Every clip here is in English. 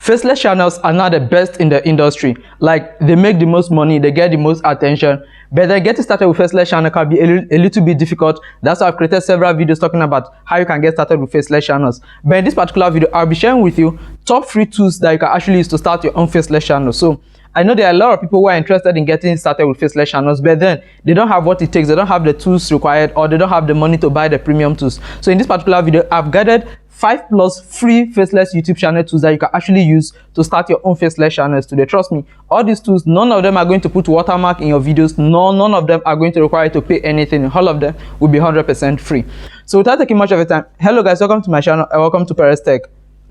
Faceless channels are now the best in the industry. Like, they make the most money, they get the most attention. But then getting started with faceless channel can be a little bit difficult. That's why I've created several videos talking about how you can get started with faceless channels. But in this particular video, I'll be sharing with you top 3 tools that you can actually use to start your own faceless channel. So I know there are a lot of people who are interested in getting started with faceless channels, but then they don't have what it takes. They don't have the tools required, or they don't have the money to buy the premium tools. So in this particular video, I've gathered 5+ free faceless YouTube channel tools that you can actually use to start your own faceless channels today. Trust me, all these tools, none of them are going to put watermark in your videos. None of them are going to require you to pay anything. All of them will be 100% free. So without taking much of your time, hello guys, welcome to my channel and welcome to Perez Tech.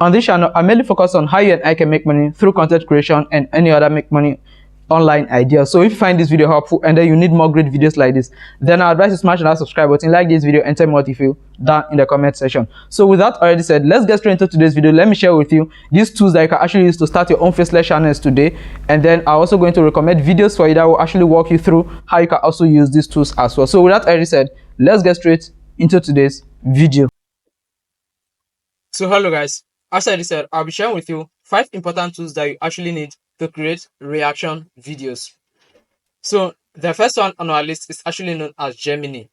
On this channel, I mainly focus on how you and I can make money through content creation and any other make money online ideas. So if you find this video helpful and then you need more great videos like this, then I advise you smash that subscribe button, like this video, and tell me what you feel down in the comment section. So with that already said, let's get straight into today's video. Let me share with you these tools that you can actually use to start your own faceless channels today, and then I'm also going to recommend videos for you that will actually walk you through how you can also use these tools as well. So with that already said, let's get straight into today's video. So hello guys, as I said, I'll be sharing with you 5 important tools that you actually need to create reaction videos. So the first one on our list is actually known as Gemini.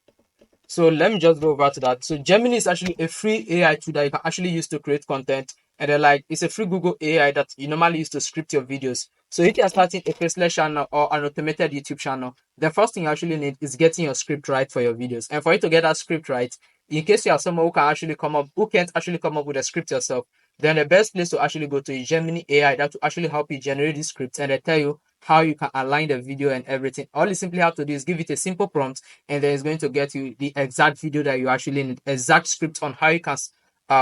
So let me just go over to that. So Gemini is actually a free AI tool that you can actually use to create content, and then it's a free Google AI that you normally use to script your videos. So if you're starting a faceless channel or an automated YouTube channel, the first thing you actually need is getting your script right for your videos. And for you to get that script right, in case you are someone who can't actually come up with a script yourself, then the best place to actually go to is Gemini AI that will actually help you generate these scripts, and they tell you how you can align the video and everything. All you simply have to do is give it a simple prompt, and then it's going to get you the exact video that you actually need, exact script on how you can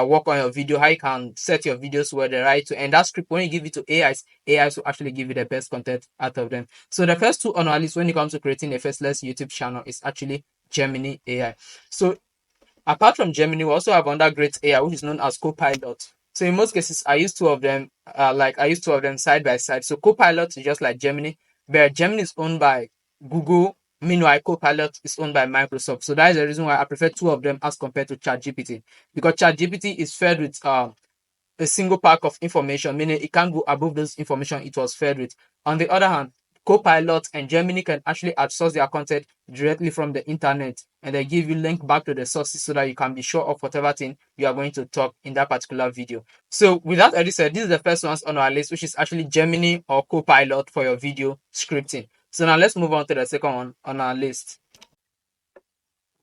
work on your video, how you can set your videos where they're right to. And that script, when you give it to AIs will actually give you the best content out of them. So the first tool on our list when it comes to creating a faceless YouTube channel is actually Gemini AI. So apart from Gemini, we also have another great AI which is known as Copilot. So in most cases, I use two of them. Side by side. So Copilot is just like Gemini, but Gemini is owned by Google. Meanwhile, Copilot is owned by Microsoft. So that is the reason why I prefer two of them as compared to ChatGPT, because ChatGPT is fed with a single pack of information, meaning it can't go above those information it was fed with. On the other hand, Copilot and Gemini can actually outsource their content directly from the internet, and they give you link back to the sources so that you can be sure of whatever thing you are going to talk in that particular video. So with that already said, this is the first ones on our list, which is actually Gemini or Copilot for your video scripting. So now let's move on to the second one on our list.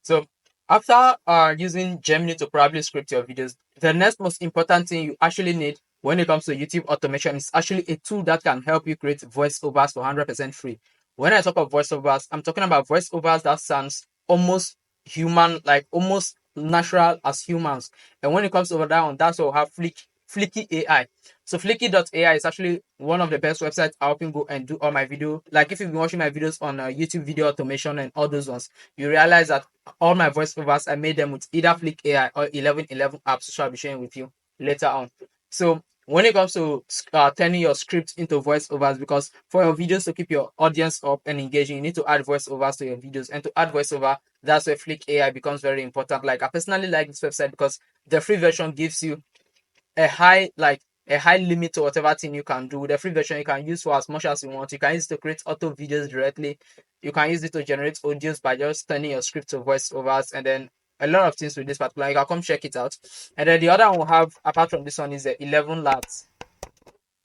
So after using Gemini to probably script your videos, the next most important thing you actually need when it comes to YouTube automation is actually a tool that can help you create voiceovers for 100% free. When I talk about voiceovers, I'm talking about voiceovers that sounds almost human, like almost natural as humans. And when it comes over that one, that's why we have Flicky AI. So Flicky.ai is actually one of the best websites helping go and do all my video. Like if you've been watching my videos on YouTube video automation and all those ones, you realize that all my voiceovers, I made them with either Flick AI or 1111 apps, which I'll be sharing with you later on. So when it comes to turning your script into voiceovers, because for your videos to keep your audience up and engaging, you need to add voiceovers to your videos. And to add voiceover, that's where Flick AI becomes very important. Like I personally like this website because the free version gives you a high limit to whatever thing you can do. The free version you can use for as much as you want. You can use it to create auto videos directly. You can use it to generate audios by just turning your script to voiceovers, and then a lot of things with this particular. You can come check it out. And then the other one we have apart from this one is the 11 Labs.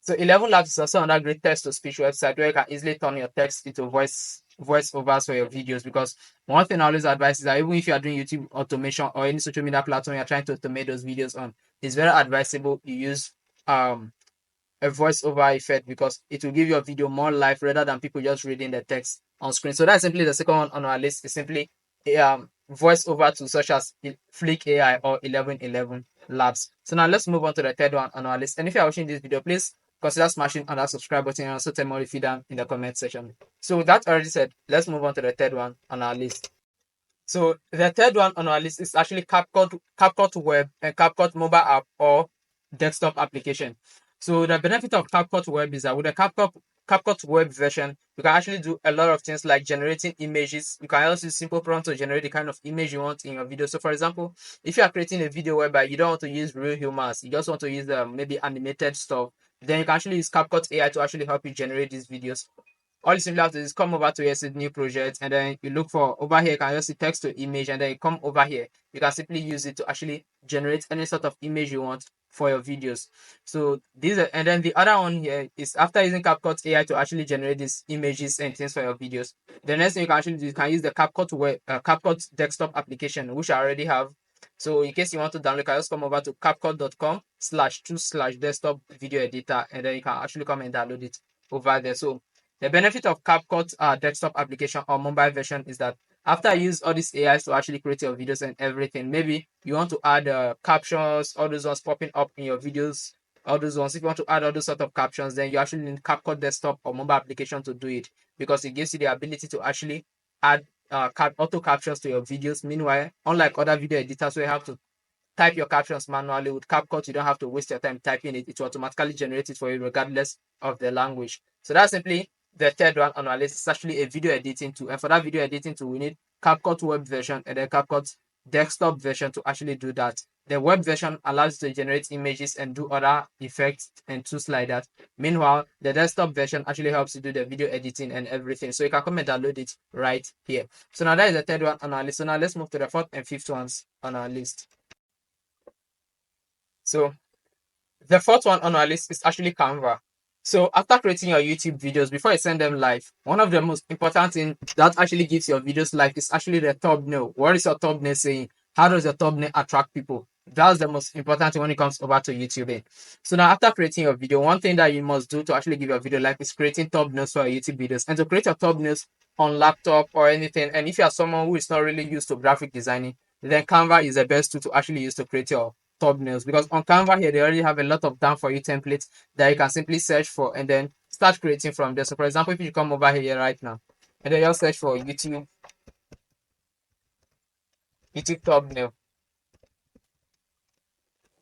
So 11 Labs is also another great text-to-speech website where you can easily turn your text into voiceovers for your videos. Because one thing I always advise is that even if you are doing YouTube automation or any social media platform you're trying to automate those videos on, it's very advisable you use a voiceover effect, because it will give your video more life rather than people just reading the text on screen. So that's simply the second one on our list, is simply voiceover tools such as Flick AI or 1111 Labs. So now let's move on to the third one on our list. And if you're watching this video, please consider smashing on that subscribe button and also tell me what you feel down in the comment section. So with that already said, let's move on to the third one on our list. So the third one on our list is actually CapCut Web and CapCut mobile app or desktop application. So the benefit of CapCut Web is that with the CapCut Web version, you can actually do a lot of things like generating images. You can also use simple prompt to generate the kind of image you want in your video. So for example, if you are creating a video whereby you don't want to use real humans, you just want to use maybe animated stuff, then you can actually use CapCut AI to actually help you generate these videos. All you simply have to do is come over to here, see new project, and then you look for over here, you can just see text to image, and then you come over here. You can simply use it to actually generate any sort of image you want for your videos. So these are, and then the other one here is after using CapCut AI to actually generate these images and things for your videos. The next thing you can actually do, you can use the CapCut desktop application, which I already have. So in case you want to download, you can just come over to capcut.com/2/desktop video editor, and then you can actually come and download it over there. So the benefit of CapCut desktop application or mobile version is that after you use all these AIs to actually create your videos and everything, maybe you want to add captions, all those ones popping up in your videos, all those ones. If you want to add all those sort of captions, then you actually need CapCut desktop or mobile application to do it, because it gives you the ability to actually add auto captions to your videos. Meanwhile, unlike other video editors where you have to type your captions manually, with CapCut you don't have to waste your time typing it. It will automatically generate it for you regardless of the language. So that's simply the third one on our list. It's actually a video editing tool, and for that video editing tool we need CapCut web version and then CapCut desktop version to actually do that. The web version allows you to generate images and do other effects and tools like that. Meanwhile, the desktop version actually helps you do the video editing and everything. So you can come and download it right here. So now that is the third one on our list. So now let's move to the fourth and fifth ones on our list. So the fourth one on our list is actually Canva. So after creating your YouTube videos, before you send them live, one of the most important things that actually gives your videos life is actually the thumbnail. What is your thumbnail saying? How does your thumbnail attract people? That's the most important thing when it comes over to YouTube. So now after creating your video, one thing that you must do to actually give your video life is creating thumbnails for your YouTube videos. And to create your thumbnails on laptop or anything, and if you are someone who is not really used to graphic designing, then Canva is the best tool to actually use to create your thumbnails, because on Canva here they already have a lot of done for you templates that you can simply search for and then start creating from there. So for example, if you come over here right now and then you search for YouTube thumbnail,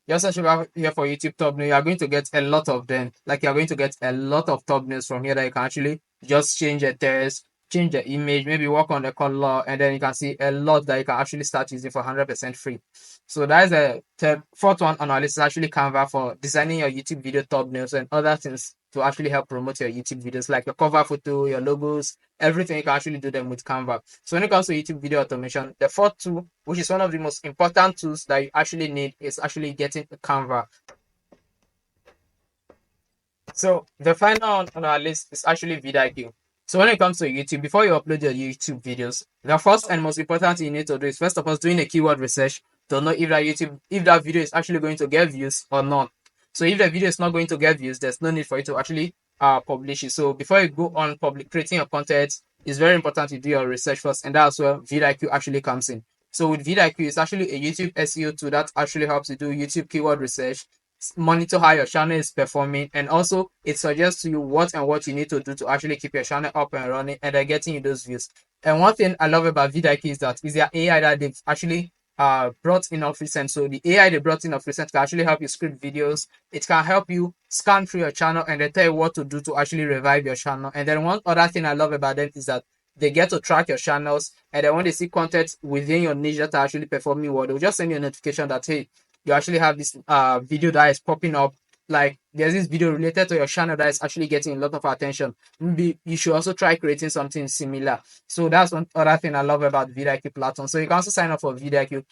you search over here for YouTube thumbnail, you are going to get a lot of them. Like you're going to get a lot of thumbnails from here that you can actually just change the text, change the image, maybe work on the color, and then you can see a lot that you can actually start using for 100% free. So that is the fourth one on our list, is actually Canva for designing your YouTube video thumbnails and other things to actually help promote your YouTube videos, like your cover photo, your logos, everything. You can actually do them with Canva. So when it comes to YouTube video automation, the fourth tool, which is one of the most important tools that you actually need, is actually getting Canva. So the final one on our list is actually VidIQ. So when it comes to YouTube, before you upload your YouTube videos, the first and most important thing you need to do is first of all doing a keyword research to know if that video is actually going to get views or not. So if the video is not going to get views, there's no need for you to actually publish it. So before you go on creating your content, it's very important to do your research first, and that's where VidIQ actually comes in. So with VidIQ, it's actually a YouTube SEO tool that actually helps you do YouTube keyword research, monitor how your channel is performing, and also it suggests to you what you need to do to actually keep your channel up and running and then getting you those views. And one thing I love about VidIQ is that is their AI that they've actually brought in of recent. So the AI they brought in of recent can actually help you script videos. It can help you scan through your channel and they tell you what to do to actually revive your channel. And then one other thing I love about them is that they get to track your channels, and then when they see content within your niche that are actually performing well, they'll just send you a notification that, hey, you actually have this video that is popping up. Like there's this video related to your channel that is actually getting a lot of attention. Maybe you should also try creating something similar. So that's one other thing I love about VidIQ platform. So you can also sign up for VidIQ.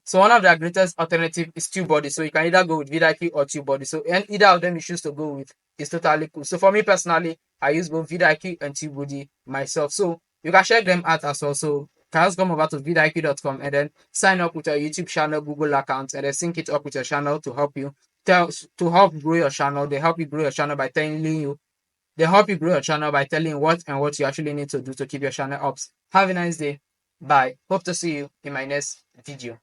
So one of their greatest alternative is TubeBuddy. So you can either go with VidIQ or TubeBuddy. So and either of them you choose to go with is totally cool. So for me personally, I use both VidIQ and TubeBuddy myself. So you can check them out as well. So you can just come over to vidIQ.com and then sign up with your YouTube channel Google account and then sync it up with your channel to help you grow your channel. They help you grow your channel by telling you what you actually need to do to keep your channel up. Have a nice day. Bye. Hope to see you in my next video.